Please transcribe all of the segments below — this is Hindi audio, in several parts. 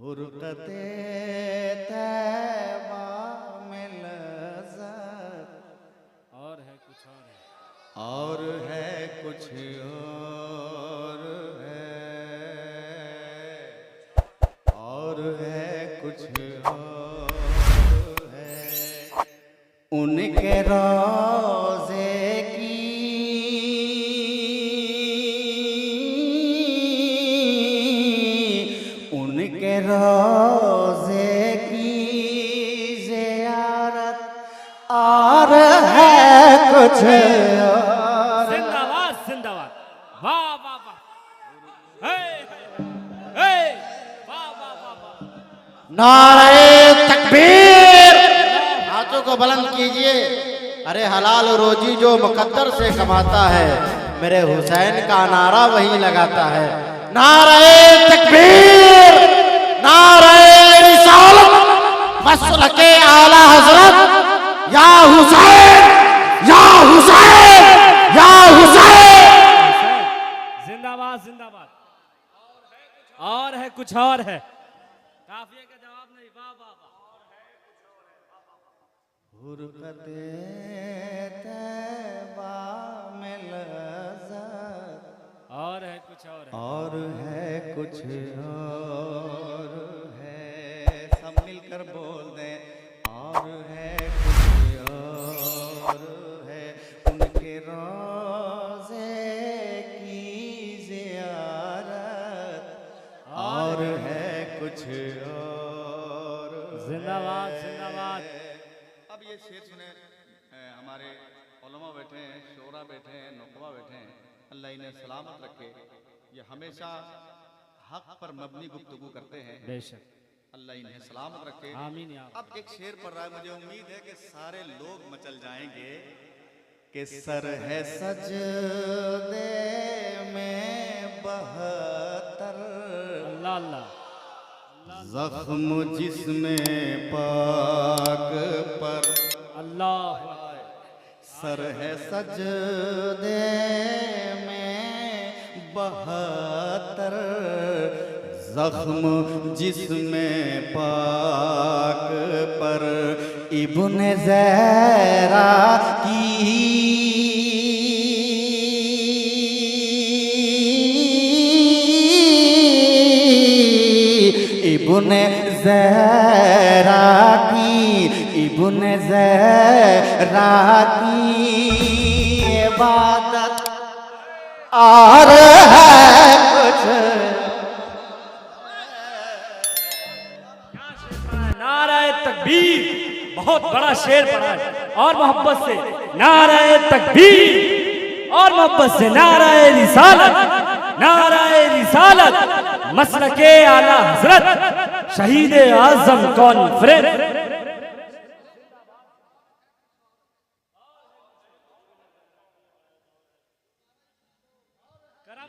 हुरकते तैबा में लज़्ज़त और है कुछ और है, और है कुछ और है कुछ और है उनके रोज़े की उनके रोज़े की ज़ियारत और है कुछ और। जिंदाबाद जिंदाबाद, वाह वाह वाह, हे हे, वाह वाह वाह वाह, नारे तकबीर, हाथों को बुलंद कीजिए। अरे हलाल रोजी जो मुकद्दर से कमाता है, मेरे हुसैन का नारा वही लगाता है। नारे तकबीर, नारे रिसालत, मसलके आला हजरत, या हुसैन या हुसैन या हुसैन। जिंदाबाद जिंदाबाद, और है कुछ और है, काफिया का जवाब नहीं, वाह वाह वाह, हुरकते तैबा में लज़्ज़त और है कुछ और है, और है कुछ और है। सब मिलकर बोल दें, और है कुछ और है उनके रोज़े की ज़ियारत और है कुछ और। जिंदाबाद जिंदाबाद। अब ये शेर सुने, हमारे उलमा बैठे हैं, शोरा बैठे हैं, नुकबा बैठे हैं, अल्लाह इन्हें सलामत रखे। ये हमेशा हक पर मबनी गुफ्तगू करते हैं, बेशक, अल्लाह इन्हें सलामत रखे। आमीन या अब एक शेर पढ़ रहा है, मुझे उम्मीद है कि सारे लोग मचल जाएंगे कि सर है सजदे में 72, अल्लाह अल्लाह, जख्म जिस्मे पाक पर, अल्लाह, सर है सजदे में 72, जख्म जिस्मे पाक पर, इब्ने ज़हरा की इब्ने ज़हरा की इब्ने ज़हरा की इबादत और है कुछ। नाराए तकबीर, बहुत बड़ा शेर पढ़ा है, और मोहब्बत से नाराए तकबीर, और मोहब्बत से नाराए रिसालत, नाराए रिसालत, मसलके आला हजरत, शहीद आजम कॉन्फ्रेंस।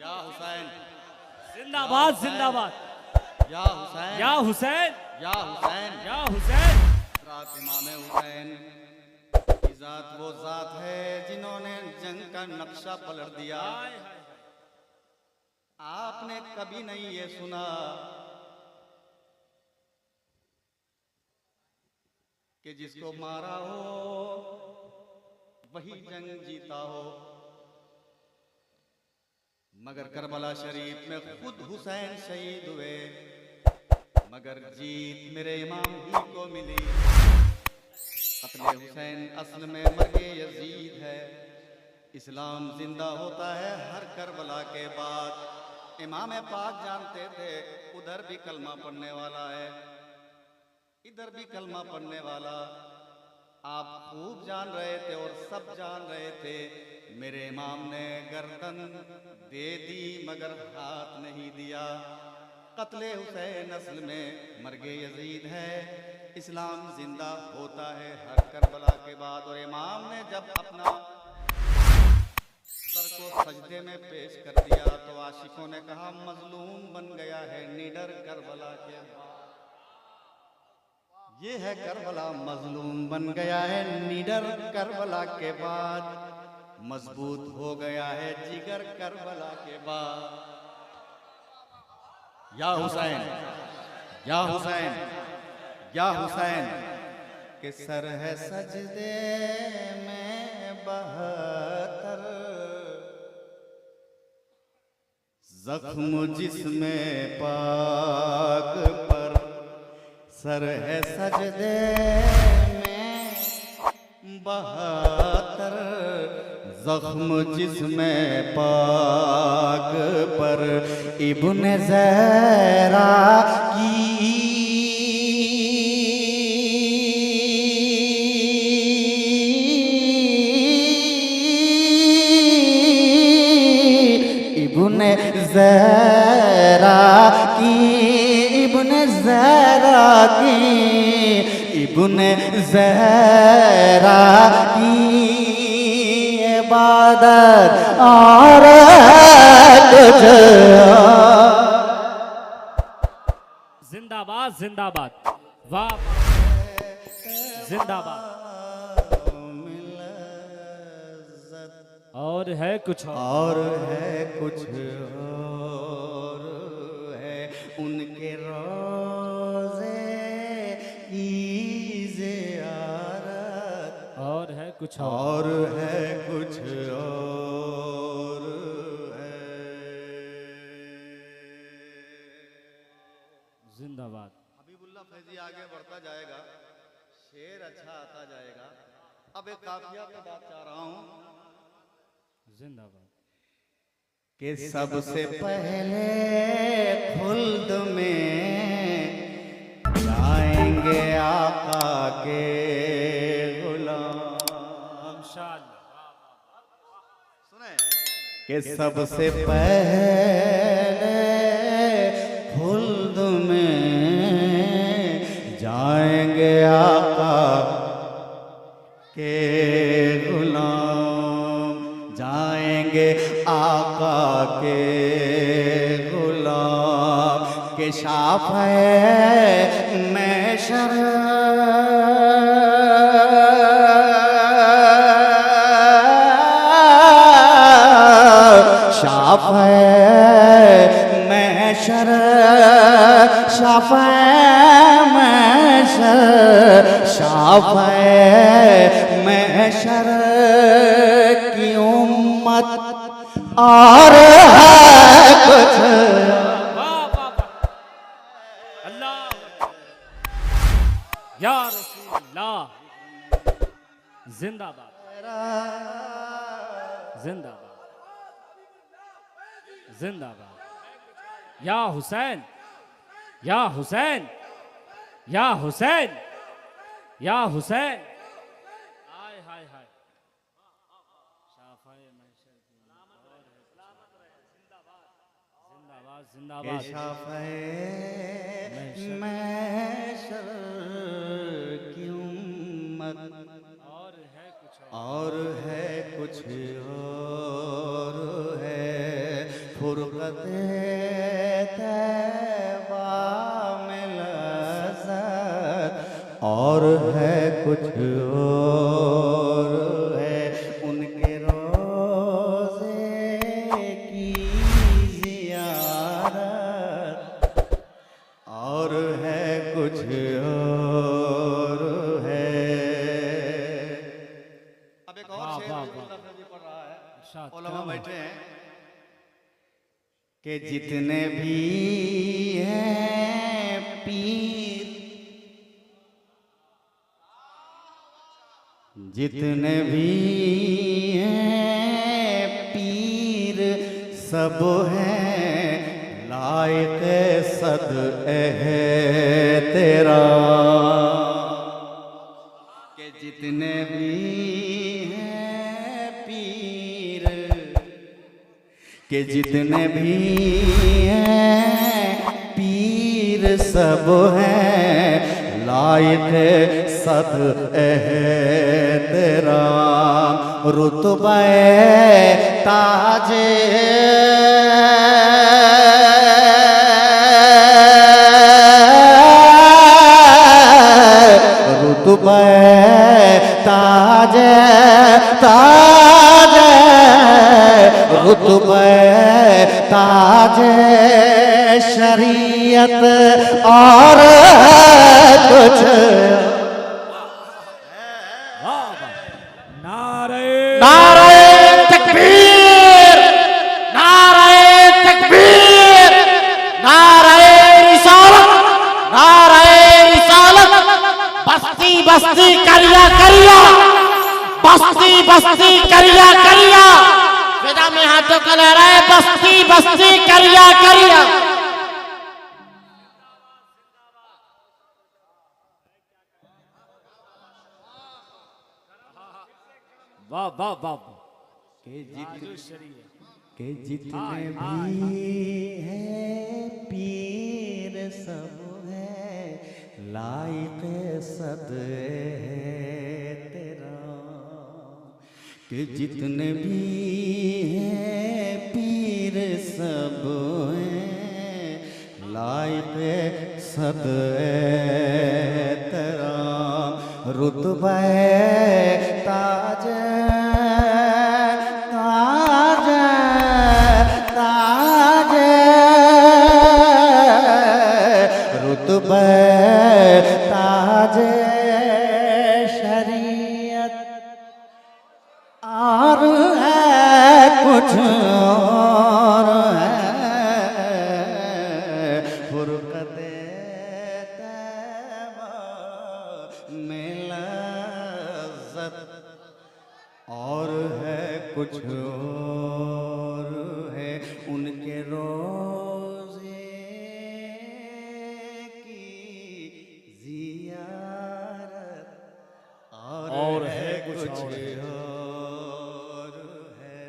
या हुसैन, जिंदाबाद जिंदाबाद, या हुसैन, या हुसैन, या हुसैन, या हुसैन। रात इमाम हुसैन की जात वो जात है जिन्होंने जंग का नक्शा पलट दिया। आपने कभी नहीं ये सुना कि जिसको मारा हो वही जंग जीता हो, मगर करबला शरीफ में खुद हुसैन शहीद हुए, मगर जीत मेरे इमाम ही को मिली। कत्ले हुसैन असल में मर्गे यजीद है। इस्लाम जिंदा होता है हर करबला के बाद। इमाम पाक जानते थे उधर भी कलमा पढ़ने वाला है, इधर भी कलमा पढ़ने वाला। आप खूब जान रहे थे और सब जान रहे थे, मेरे इमाम ने गर्दन दे दी मगर हाथ नहीं दिया। कत्ले हुसैन असल में मर्गे यजीद है। इस्लाम जिंदा होता है हर करबला के बाद। और इमाम ने जब अपना सर को सजदे में पेश कर दिया तो आशिकों ने कहा मजलूम बन गया है निडर करबला के बाद। ये है करबला, मजलूम बन गया है निडर करबला के बाद, मजबूत हो गया है जिगर करबला के बाद। या हुसैन, या हुसैन, या हुसैन के सर है सजदे में 72, जख्म जिसमें पाक पर सर है सजदे में 72, जख्म जिसमें पाक पर इब्न ज़हरा की इब्न ज़हरा की इब्न ज़हरा की इब्न ज़हरा की इबादत और कुछ जिंदाबाद जिंदाबाद, वाह जिंदाबाद। और है कुछ और है कुछ और है उनके रोज़े की ज़ियारत, और है कुछ और है कुछ और है। जिंदाबाद। हबीबुल्लाह फैजी आगे बढ़ता जाएगा, शेर अच्छा आता जाएगा। अब एक काफिया पे बात चाह रहा हूँ जिंदाबाद। कि सबसे पहले खुल्द में जाएंगे आका के गुलाम। सुने कि सबसे पहले खुल्द में जाएंगे आका के गुलाम, जाएंगे आका के गुलाम के शाफ़े महशर शाफ़े महशर शाफ़े महशर शाफ़े महशर की उम्मत और है कुछ। अल्लाह या रसूल अल्लाह, जिंदाबाद जिंदाबाद जिंदाबाद। या हुसैन, या हुसैन, या हुसैन, या हुसैन। हाय हाय हाय। शाफ़ाए महशर की जिंदाबाद जिंदाबाद। शाफ़े महशर की उम्मत और है कुछ और है कुछ और है फुरक़ते तैबा में लज़्ज़त और है कुछ और है उनके रोज़े की ज़ियारत और है कुछ और है। अब एक और वाह, शेर वाह, हबीबुल्लाह फैजी पढ़ रहा है, इरशाद, उलमा क्या बैठे हैं कि जितने भी हैं पीर, जितने भी हैं पीर सब हैं लायक सद तेरा, के जितने भी हैं पीर के जितने भी हैं पीर सब हैं लायक सद तेरा, रुतबा ताजे रुतबा ताजे ताजे रुतबा ताजे शरीयत और कुछ नारे नारे तकबीर नारे तकबीर नारे रिसालत बस्ती बस्ती करिया करिया बस्ती बस्ती करिया करिया फिदा में हाथों का लहराए बस्ती बस्ती करिया करिया। वाह वाह वाह के जितने भी हैं पीर सब है लाइक सद है तेरा। के जितने भी हैं पीर सब हैं लाइक सद है तेरा। रुतबा ताज ताज ताज रुतबा ताज शरीयत और है कुछ और है फुरकत तैबा में लज़्ज़त और है कुछ और है उनके रोज़े की ज़ियारत और है कुछ और है।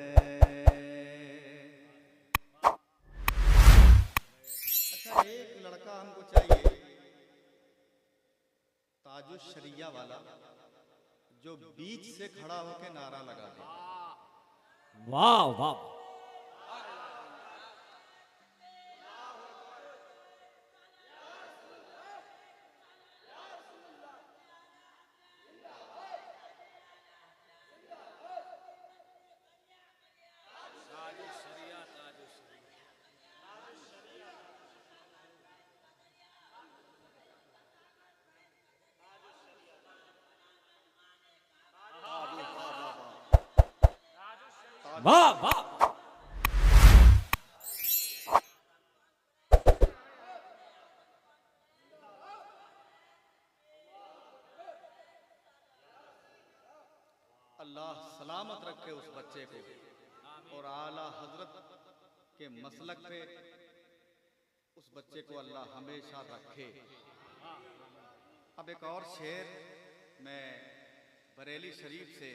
अच्छा एक लड़का हमको चाहिए ताजुश शरिया वाला जो बीच से खड़ा होकर नारा लगा दे। वाह वाह वाह वाह अल्लाह सलामत रखे उस बच्चे को और आला हजरत के मसलक पे उस बच्चे को अल्लाह हमेशा रखे। अब एक और शेर मैं बरेली शरीफ से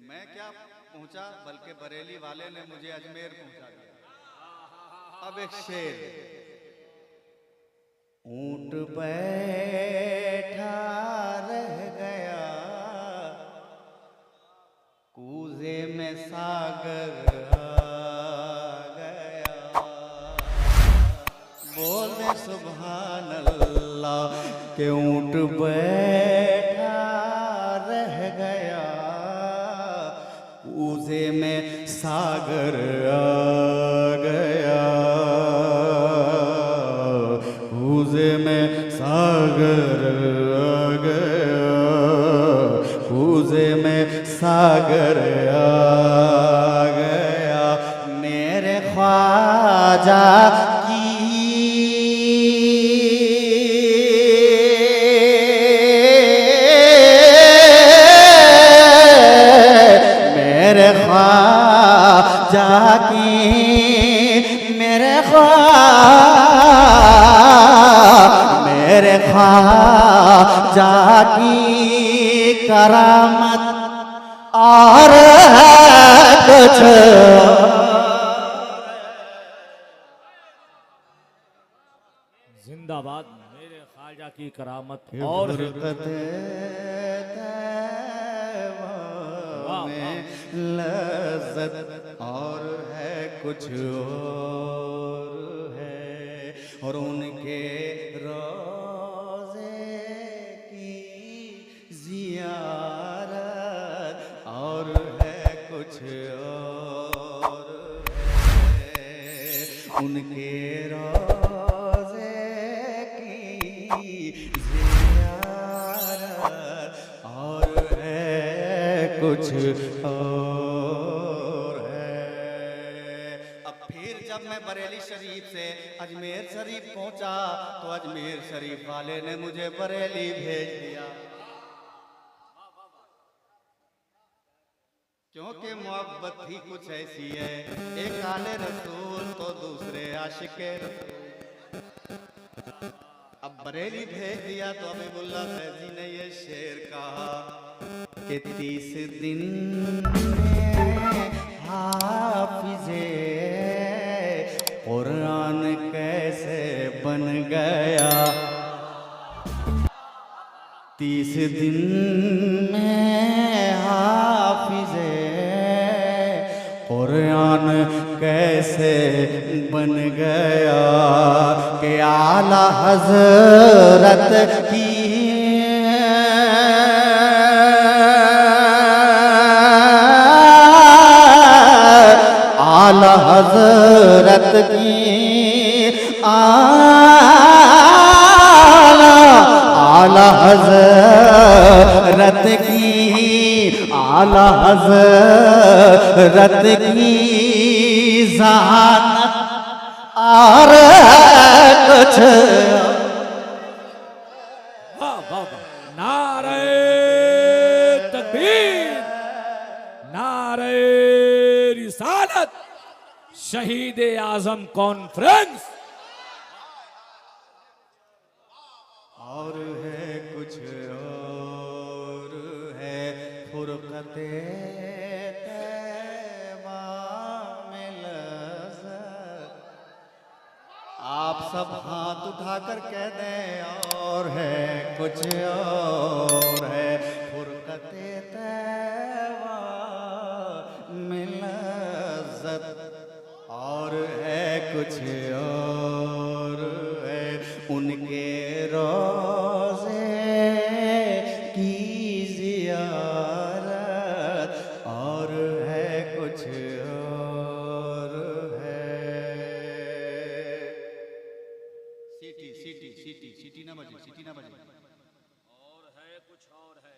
मैं क्या पहुंचा बल्कि बरेली वाले ने मुझे अजमेर पहुंचा दिया। अब एक शेर ऊंट बैठा रह गया कूजे में सागर आ गया। बोले सुभान अल्लाह के ऊंट बैठा रह गया कूजे में सागर आ गया। कूजे में सागर आ गया कूजे में सागर आ गया। मेरे ख्वाजा मेरे ख्वाजा की करामत और है कुछ जिंदाबाद मेरे ख्वाजा की करामत और लज़्ज़त और है कुछ और है और उनके रोज़े की ज़ियारत और है कुछ और है। उनके रोज़े की ज़ियारत और है कुछ और है। अब फिर जब मैं बरेली शरीफ से अजमेर शरीफ पहुंचा तो अजमेर शरीफ वाले ने मुझे बरेली भेज दिया, क्योंकि मोहब्बत ही कुछ ऐसी है, एक आले रसूल तो दूसरे आशिके रसूल। अब बरेली भेज दिया तो हबीबुल्लाह फैजी ने ये शेर कहा कि 30 दिन में हाफिज़े कुरान कैसे बन गया, 30 दिन में हाफिज़े कुरान कैसे बन गया कि आला हज़रत की आला हज़रत की आला हज़रत की आला हज़रत की ज़हानत और कुछ। वाह वाह वाह, नारे तकबीर, नारे रिसालत, शहीद आजम कॉन्फ्रेंस। और है कुछ और है फुरक़ते तैबा में लज़्ज़त। आप सब हाथ उठाकर कह दें और है कुछ और है फुरक़ते तैबा में लज़्ज़त और है कुछ और है उनके रोज़े की ज़ियारत और है कुछ और है। सीटी सीटी सीटी सीटी ना बजे, सीटी ना बजे। और है कुछ और है।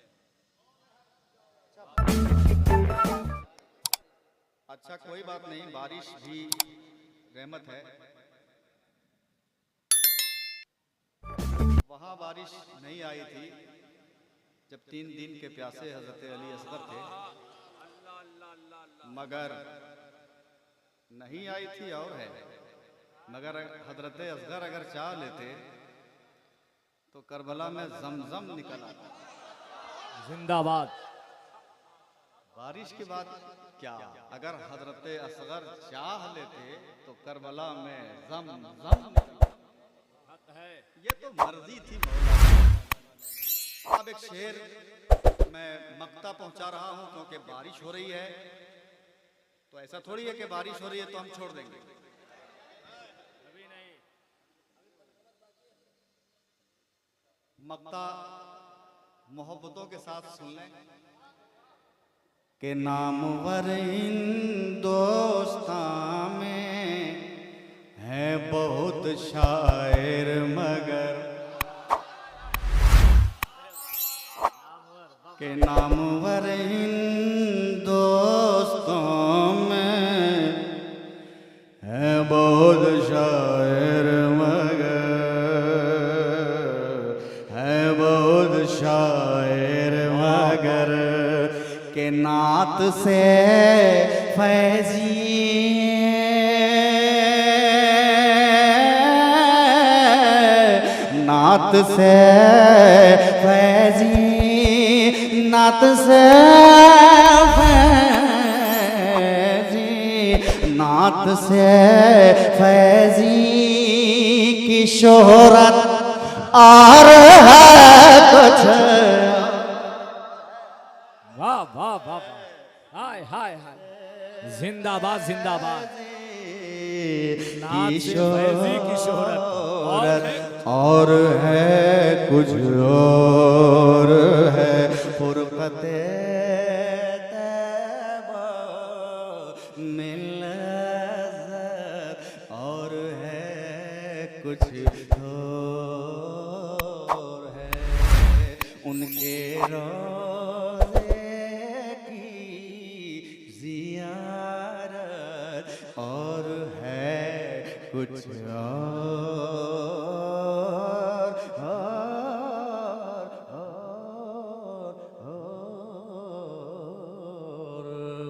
अच्छा कोई बात नहीं, बारिश भी रहमत है। वहाँ बारिश नहीं आई थी जब 3 दिन के प्यासे हज़रत अली असगर थे, मगर नहीं आई थी और है, मगर हज़रत असगर अगर चाह लेते तो करबला में जमजम निकल आता। जिंदाबाद। बारिश के बाद क्या, अगर हज़रत असगर चाह लेते तो करबला में जमजम है। ये तो मर्जी थी मौला। अब एक शेर मैं मक्ता पहुंचा रहा हूं क्योंकि बारिश हो रही है, तो ऐसा थोड़ी है कि बारिश हो रही है तो हम छोड़ देंगे। अभी नहीं। मक्ता मोहब्बतों के साथ सुन लें कि नामवर इन दोस्तां में है बहुत शायर मगर के नामवर इन दोस्तों में है बहुत शायर मगर है बहुत शायर मगर के नात से फैजी नात से फैजी नात से फैजी नात से फैजी की शोहरत और है कुछ। वाह वाह वाह वाह, हाय हाय हाय, जिंदाबाद जिंदाबाद। नात से फैजी की शोहरत और है कुछ और है फुरक़ते तैबा में लज़्ज़त और है कुछ और रोज़े की ज़ियारत और है कुछ और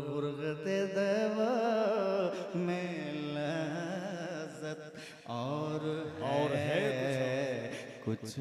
बुरगते दवा में लज़्ज़त और है कुछ